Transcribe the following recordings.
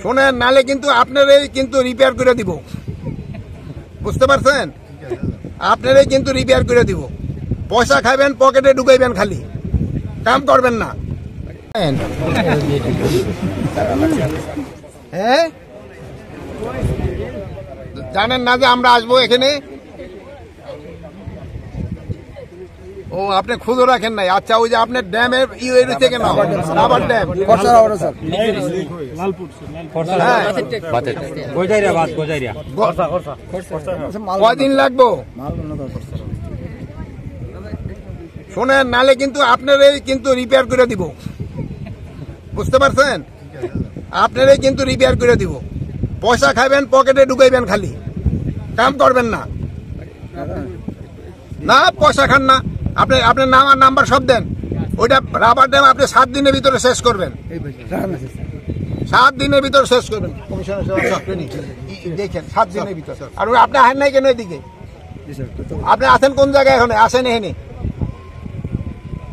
শোনেন, নালে কিন্তু আপনারাই কিন্তু রিপেয়ার করে দিব, বুঝতে পারছেন? আপনারাই কিন্তু রিপেয়ার করে দিব। পয়সা খাবেন, পকেটে ঢুকাইবেন, খালি কাম করবেন না। হ্যাঁ, জানেন না যে আমরা আসবো এখানে? ও, আপনি খুঁজো রাখেন নাই। আচ্ছা, ওই যে আপনার ড্যামের রয়েছে কেন? রাবার ড্যাম কয়দিন লাগবো? শোনেন, নালে কিন্তু আপনারাই কিন্তু রিপেয়ার করে দিব, বুঝতে পারছেন? আপনারাই কিন্তু রিপেয়ার করে দিব। পয়সা খাবেন, পকেটে ঢুকাইবেন, খালি কাম করবেন না। না, পয়সা খান না। আপনার নাম আর নাম্বার সব দেন। ওইটা রাবার ড্যাম আপনি 7 দিনের ভিতরে শেষ করবেন। 7 দিনের ভিতরে শেষ করবেন। দেখেন, 7 দিনের ভিতরে। আর আপনি আসেন নাই কেন এদিকে? আপনি আছেন কোন জায়গায়? এখন আসেন এখানে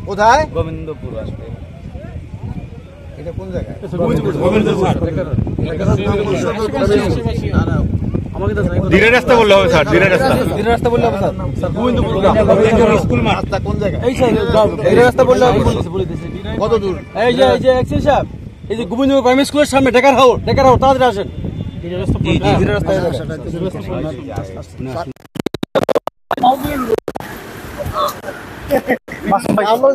কোথায়? গোবিন্দপুর আসবে। এটা কোন জায়গায়? দিনের রাস্তা বললে হবে স্যার, দিনের রাস্তা বললে হবে স্যার। গোবিন্দপুর স্কুল মাঠ কোন জায়গায়? এই রাস্তা বললে হবে। কত দূর? এই যে এক্সেন সাহেব, এই যে গোবিন্দপুর প্রাইমারি স্কুলের সামনে ডেকার হাউস, তাড়াতাড়ি আসেন। আমরা